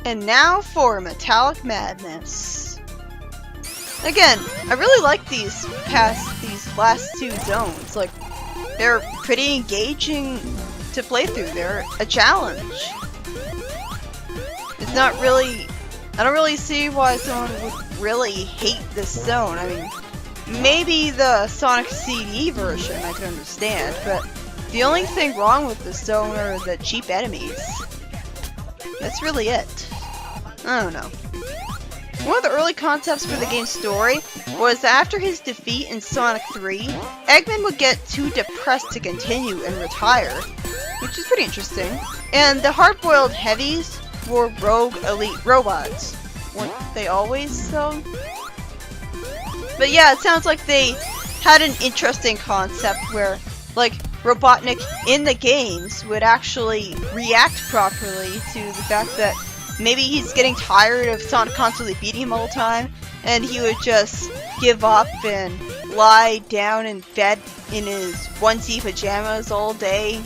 And now for Metallic Madness. Again, I really like these last two zones. Like, they're pretty engaging to play through. They're a challenge. It's not really... I don't really see why someone would really hate this zone. I mean, maybe the Sonic CD version I can understand, but the only thing wrong with this zone are the cheap enemies. That's really it. I don't know. One of the early concepts for the game's story was that after his defeat in Sonic 3, Eggman would get too depressed to continue and retire, which is pretty interesting. And the hard-boiled heavies were rogue elite robots. Weren't they always, though? But yeah, it sounds like they had an interesting concept where, like, Robotnik in the games would actually react properly to the fact that maybe he's getting tired of Sonic constantly beating him all the time, and he would just give up and lie down in bed in his onesie pajamas all day.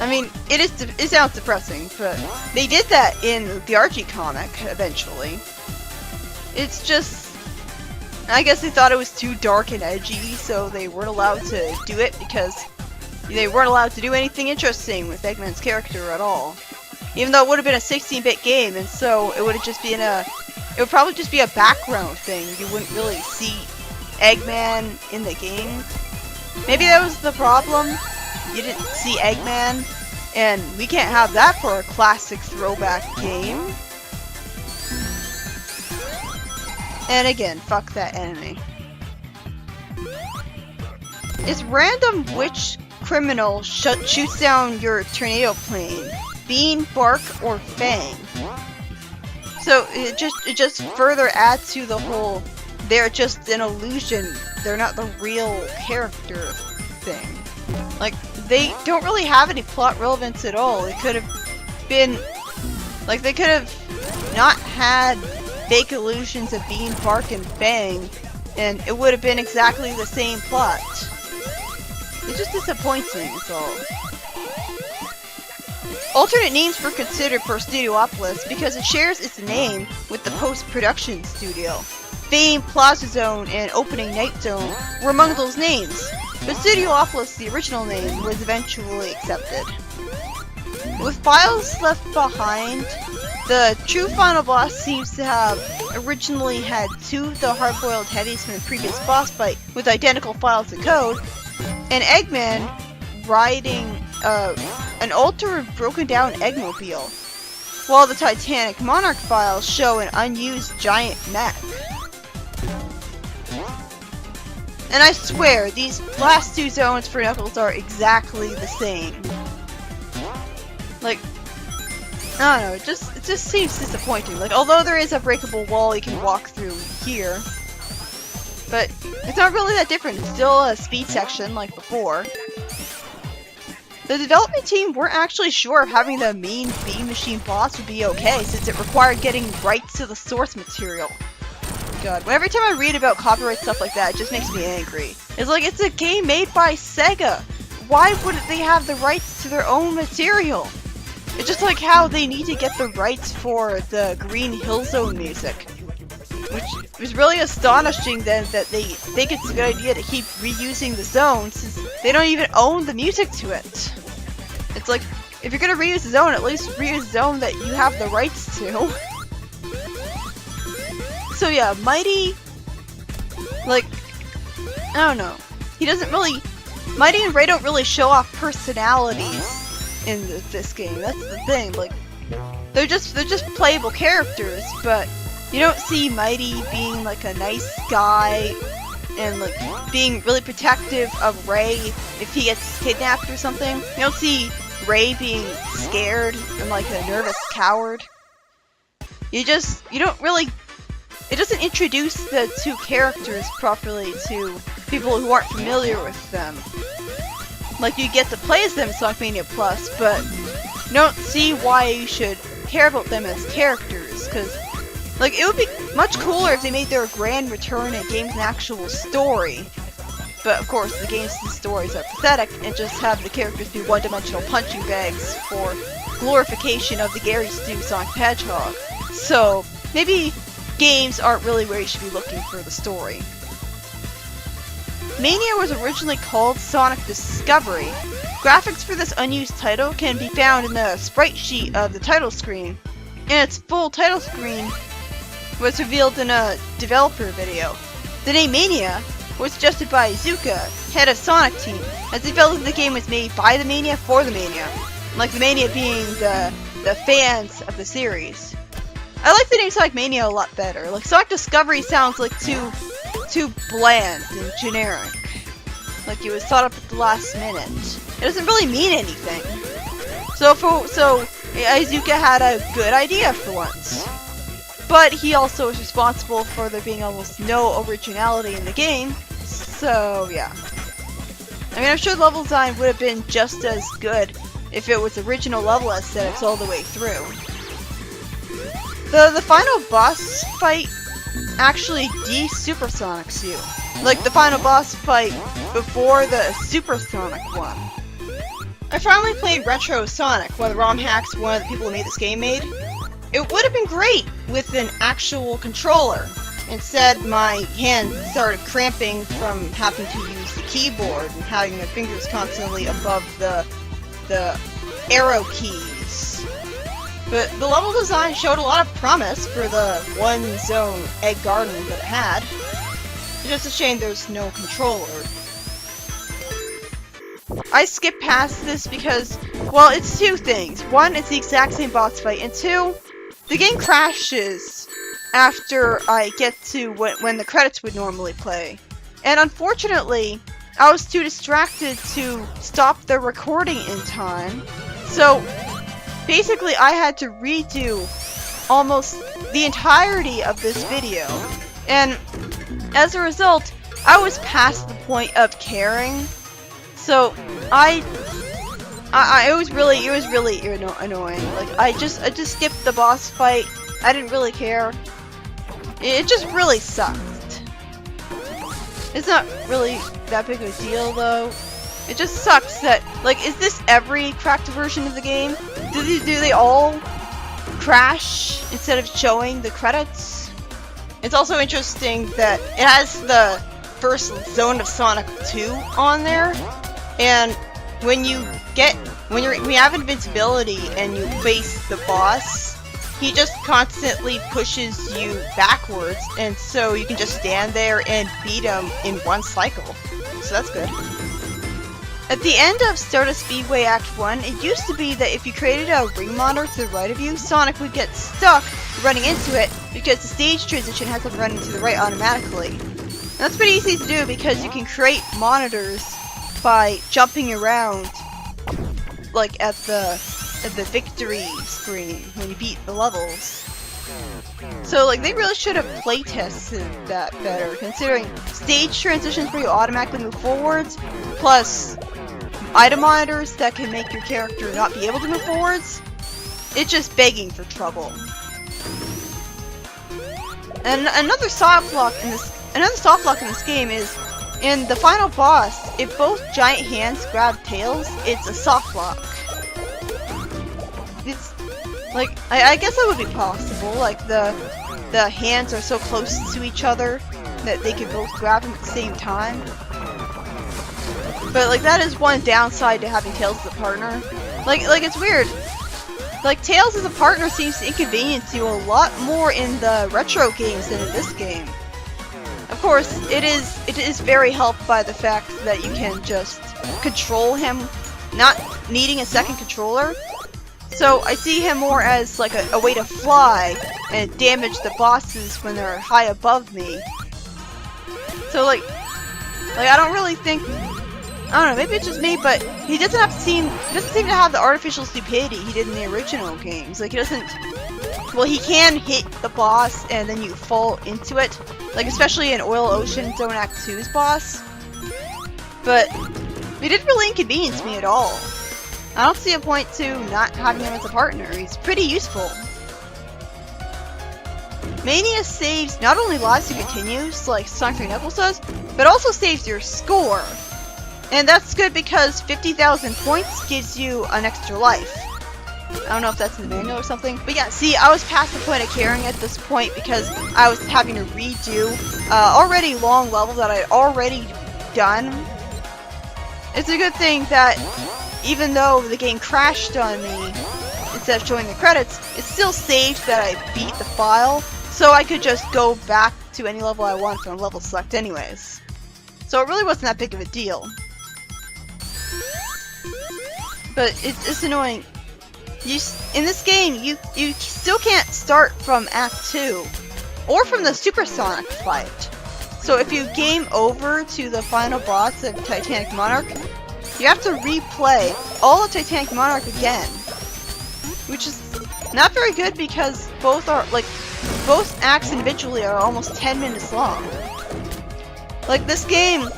I mean, it sounds depressing, but they did that in the Archie comic eventually. It's just, I guess they thought it was too dark and edgy, so they weren't allowed to do it because they weren't allowed to do anything interesting with Eggman's character at all. Even though it would have been a 16-bit game, and so it would have just been it would probably just be a background thing. You wouldn't really see Eggman in the game. Maybe that was the problem. You didn't see Eggman, and we can't have that for a classic throwback game. And again, fuck that enemy. It's random which criminal shoots down your tornado plane. Bean, Bark, or Fang. So it just further adds to the whole they're just an illusion, they're not the real character thing. Like, they don't really have any plot relevance at all. It could have been like they could have not had fake illusions of Bean, Bark, and Fang, and it would have been exactly the same plot. It just disappoints me, that's all. Alternate names were considered for Studiopolis because it shares its name with the post-production studio. Fame, Plaza Zone, and Opening Night Zone were among those names, but Studiopolis, the original name, was eventually accepted. With files left behind, the true final boss seems to have originally had two of the hard-boiled heavies from the previous boss fight with identical files of code, and Eggman riding an altered, broken-down Eggmobile, while the Titanic Monarch files show an unused giant mech. And I swear, these last two zones for Knuckles are exactly the same. Like, I don't know, it just seems disappointing. Like, although there is a breakable wall you can walk through here, but it's not really that different. It's still a speed section like before. The development team weren't actually sure if having the main Beam Machine boss would be okay, since it required getting rights to the source material. God, every time I read about copyright stuff like that, it just makes me angry. It's like, it's a game made by Sega. Why wouldn't they have the rights to their own material? It's just like how they need to get the rights for the Green Hill Zone music. Which was really astonishing then that they think it's a good idea to keep reusing the zone since they don't even own the music to it. It's like, if you're gonna reuse the zone, at least reuse the zone that you have the rights to. So yeah, Mighty, like, I don't know. He doesn't really, Mighty and Ray don't really show off personalities in this game. That's the thing. Like, they're just playable characters, but you don't see Mighty being like a nice guy and like being really protective of Ray if he gets kidnapped or something. You don't see Ray being scared and like a nervous coward. You don't really, it doesn't introduce the two characters properly to people who aren't familiar with them. Like, you get to play as them in Sonic Mania Plus, but you don't see why you should care about them as characters, because like, it would be much cooler if they made their grand return and gave an actual story. But of course, the game's stories are pathetic and just have the characters be one-dimensional punching bags for glorification of the Gary Stu Sonic the Hedgehog. So maybe games aren't really where you should be looking for the story. Mania was originally called Sonic Discovery. Graphics for this unused title can be found in the sprite sheet of the title screen, and its full title screen was revealed in a developer video. The name Mania was suggested by Iizuka, head of Sonic Team, as he felt that the game was made by the Mania for the Mania, like the Mania being the fans of the series. I like the name Sonic Mania a lot better. Like, Sonic Discovery sounds like too bland and generic. Like it was thought up at the last minute. It doesn't really mean anything. So Iizuka had a good idea for once. But he also is responsible for there being almost no originality in the game. So yeah. I mean, I'm sure the level design would have been just as good if it was original level aesthetics all the way through. The final boss fight actually de-supersonics you. Like the final boss fight before the supersonic one. I finally played Retro Sonic, one of the ROM hacks one of the people who made this game made. It would have been great with an actual controller. Instead, my hands started cramping from having to use the keyboard and having my fingers constantly above the arrow keys. But the level design showed a lot of promise for the one-zone egg garden that it had. It's just a shame there's no controller. I skipped past this because, well, it's two things. One, it's the exact same boss fight, and two, the game crashes after I get to when the credits would normally play. And unfortunately, I was too distracted to stop the recording in time. So basically, I had to redo almost the entirety of this video. And as a result, I was past the point of caring. So it was really annoying. Like I just skipped the boss fight. I didn't really care. It just really sucked. It's not really that big of a deal though. It just sucks that, like, is this every cracked version of the game? Do they all crash instead of showing the credits? It's also interesting that it has the first zone of Sonic 2 on there, and when you have invincibility and you face the boss, he just constantly pushes you backwards, and so you can just stand there and beat him in one cycle. So that's good. At the end of Stardust Speedway Act 1, it used to be that if you created a ring monitor to the right of you, Sonic would get stuck running into it because the stage transition has him running to the right automatically. And that's pretty easy to do because you can create monitors by jumping around, like at the victory screen when you beat the levels. So like they really should have playtested that better, considering stage transitions where you automatically move forwards, plus item monitors that can make your character not be able to move forwards. It's just begging for trouble. And another soft lock in this game is in the final boss. If both giant hands grab tails, it's a soft lock. It's like I guess that would be possible. Like the hands are so close to each other that they can both grab them at the same time. But like that is one downside to having Tails as a partner. Like it's weird. Like Tails as a partner seems to inconvenience you a lot more in the retro games than in this game. Of course, it is very helped by the fact that you can just control him, not needing a second controller. So I see him more as like a way to fly and damage the bosses when they're high above me. So like I don't really think, I don't know, maybe it's just me, but he doesn't seem to have the artificial stupidity he did in the original games. Like he doesn't, well, he can hit the boss and then you fall into it, like especially in Oil Ocean Zone Act 2's boss. But he didn't really inconvenience me at all. I don't see a point to not having him as a partner. He's pretty useful. Mania saves not only lives and continues, like Sonic 3 Knuckles does, but also saves your score. And that's good because 50,000 points gives you an extra life. I don't know if that's in the manual or something, but yeah, see, I was past the point of caring at this point because I was having to redo already long level that I'd already done. It's a good thing that even though the game crashed on me, instead of showing the credits, it still saved that I beat the file, so I could just go back to any level I want from level select anyways. So it really wasn't that big of a deal. But it's annoying. In this game, you still can't start from Act 2, or from the Supersonic fight. So if you game over to the final boss of Titanic Monarch, you have to replay all of Titanic Monarch again. Which is not very good because both acts individually are almost 10 minutes long. Like this game,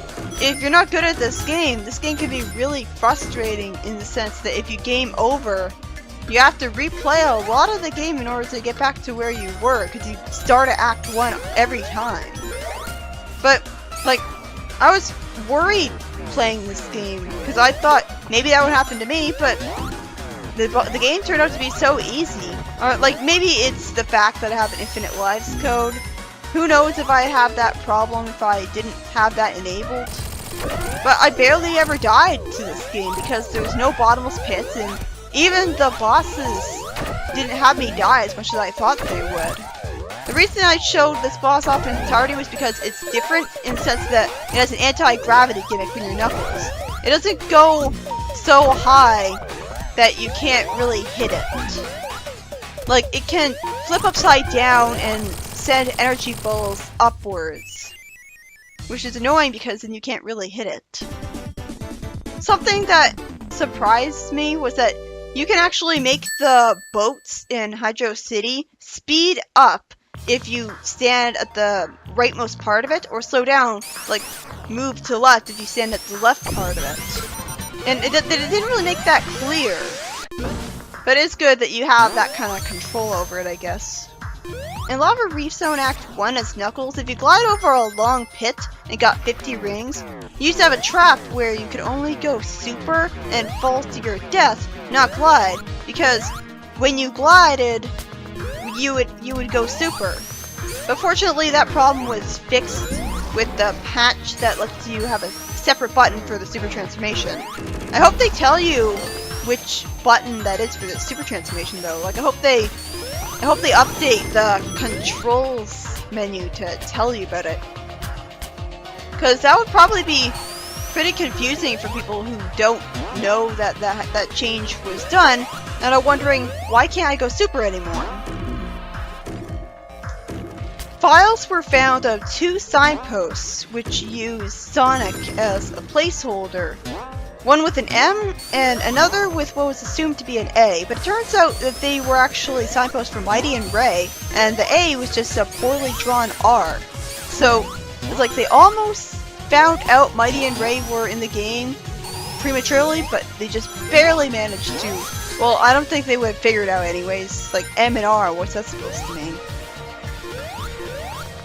if you're not good at this game can be really frustrating in the sense that if you game over, you have to replay a lot of the game in order to get back to where you were, because you start at Act 1 every time. But, like, I was worried playing this game, because I thought maybe that would happen to me, but the game turned out to be so easy. Or, like, maybe it's the fact that I have an infinite lives code. Who knows if I have that problem if I didn't have that enabled. But I barely ever died to this game, because there was no bottomless pits, and even the bosses didn't have me die as much as I thought they would. The reason I showed this boss off in entirety was because it's different in the sense that it has an anti-gravity gimmick when you're Knuckles. It doesn't go so high that you can't really hit it. Like, it can flip upside down and send energy balls upwards, which is annoying because then you can't really hit it. Something that surprised me was that you can actually make the boats in Hydro City speed up if you stand at the rightmost part of it, or slow down, like move to left if you stand at the left part of it. And it didn't really make that clear. But it's good that you have that kind of control over it, I guess. In Lava Reef Zone Act 1 as Knuckles, if you glide over a long pit and got 50 rings, you used to have a trap where you could only go super and fall to your death, not glide, because when you glided, you would go super. But fortunately that problem was fixed with the patch that lets you have a separate button for the super transformation. I hope they tell you which button that is for the super transformation though. Like I hope they update the controls menu to tell you about it. Because that would probably be pretty confusing for people who don't know that change was done and are wondering, why can't I go super anymore? Files were found of 2 signposts which use Sonic as a placeholder. One with an M and another with what was assumed to be an A, but it turns out that they were actually signposts for Mighty and Ray, and the A was just a poorly drawn R. So it's like they almost found out Mighty and Ray were in the game prematurely, but they just barely managed to. Well, I don't think they would have figured it out anyways. Like M and R, what's that supposed to mean?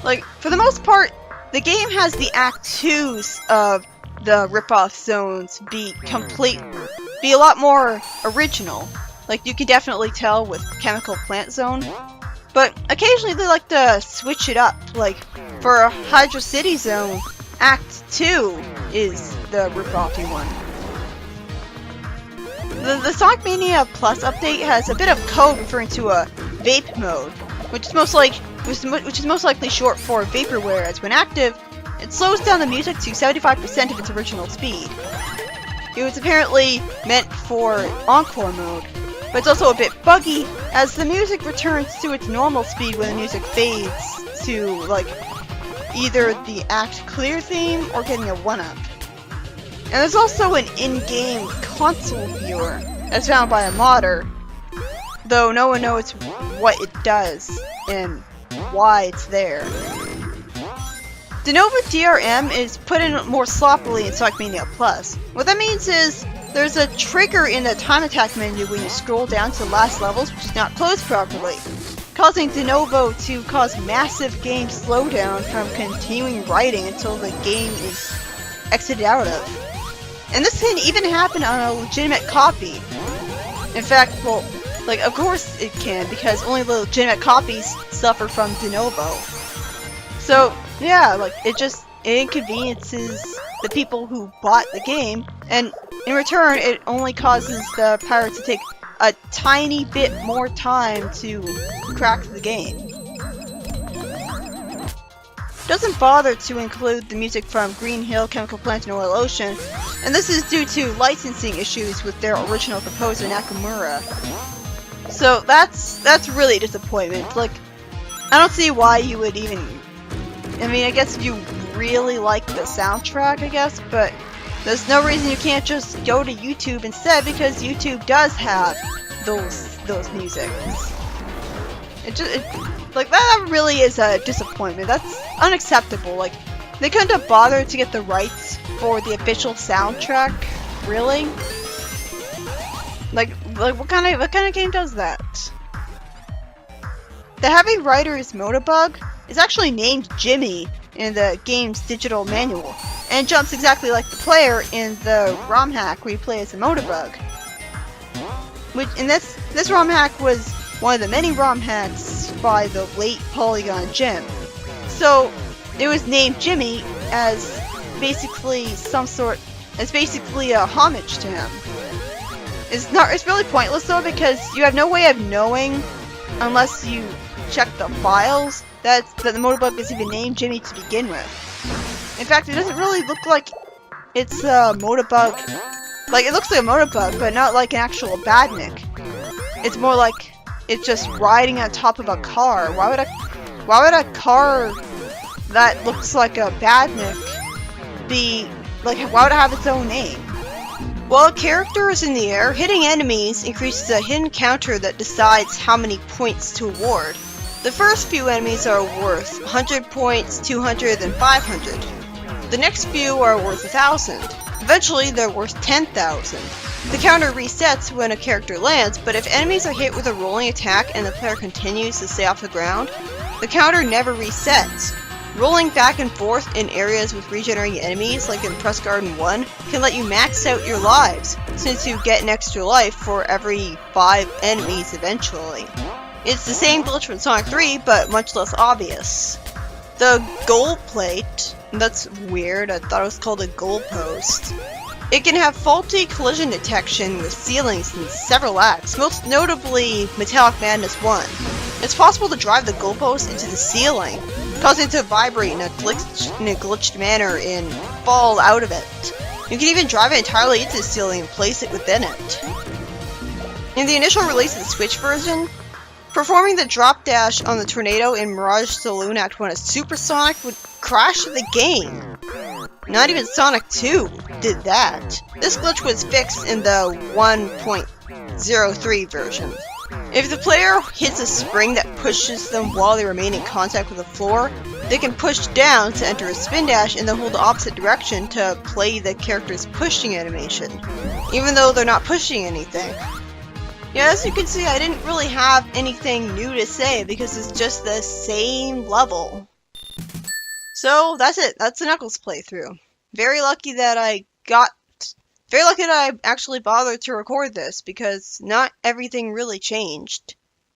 Like, for the most part, the game has the Act 2s of the rip-off zones be a lot more original. Like, you can definitely tell with Chemical Plant Zone. But occasionally they like to switch it up. Like, for Hydro City Zone, Act 2 is the rip-offy one. The Sonic Mania Plus update has a bit of code referring to a vape mode, which is most likely short for vaporware, as when active, it slows down the music to 75% of its original speed. It was apparently meant for Encore mode, but it's also a bit buggy, as the music returns to its normal speed when the music fades to, like, either the Act Clear theme or getting a 1-up. And there's also an in-game console viewer, as found by a modder, though no one knows what it does and why it's there. Denova DRM is put in more sloppily in Sonic Mania Plus. What that means is there's a trigger in the time attack menu when you scroll down to the last levels which is not closed properly. causing De Novo to cause massive game slowdown from continuing writing until the game is exited out of. And this can even happen on a legitimate copy. In fact, well, like, of course it can, because only the legitimate copies suffer from De Novo. So, yeah, like, it inconveniences the people who bought the game, and in return, it only causes the pirates to take a tiny bit more time to crack the game. Doesn't bother to include the music from Green Hill, Chemical Plant, and Oil Ocean, and this is due to licensing issues with their original composer Nakamura. So that's really a disappointment. Like, I don't see why you would even... I mean, I guess if you really like the soundtrack, I guess, but there's no reason you can't just go to YouTube instead, because YouTube does have those musics. Like, that really is a disappointment. That's unacceptable. Like, they couldn't have bothered to get the rights for the official soundtrack, really? Like what kind of game does that? The Heavy Rider's Motorbug is actually named Jimmy in the game's digital manual, and jumps exactly like the player in the ROM hack where you play as a Motorbug. This ROM hack was one of the many ROM hacks by the late Polygon Jim. So it was named Jimmy as basically a homage to him. It's really pointless though, because you have no way of knowing unless you check the files that the Motorbug is even named Jimmy to begin with. In fact, it doesn't really look like it's a Motorbug. Like, it looks like a Motorbug, but not like an actual Badnik. It's more like it's just riding on top of a car. Why would a car that looks like a Badnik be like? Why would it have its own name? While a character is in the air, hitting enemies increases a hidden counter that decides how many points to award. The first few enemies are worth 100 points, 200, and 500. The next few are worth 1,000. Eventually, they're worth 10,000. The counter resets when a character lands, but if enemies are hit with a rolling attack and the player continues to stay off the ground, the counter never resets. Rolling back and forth in areas with regenerating enemies, like in Press Garden 1, can let you max out your lives, since you get an extra life for every 5 enemies eventually. It's the same glitch from Sonic 3, but much less obvious. The goal plate, that's weird, I thought it was called a goalpost. It can have faulty collision detection with ceilings in several acts, most notably Metallic Madness 1. It's possible to drive the goalpost into the ceiling, causing it to vibrate in a glitched manner and fall out of it. You can even drive it entirely into the ceiling and place it within it. In the initial release of the Switch version, performing the drop dash on the tornado in Mirage Saloon Act 1 as Supersonic would crash the game. Not even Sonic 2 did that. This glitch was fixed in the 1.03 version. If the player hits a spring that pushes them while they remain in contact with the floor, they can push down to enter a spin dash and then hold the opposite direction to play the character's pushing animation, even though they're not pushing anything. Yeah, as you can see, I didn't really have anything new to say because it's just the same level. So that's it. That's the Knuckles playthrough. Very lucky that I actually bothered to record this because not everything really changed.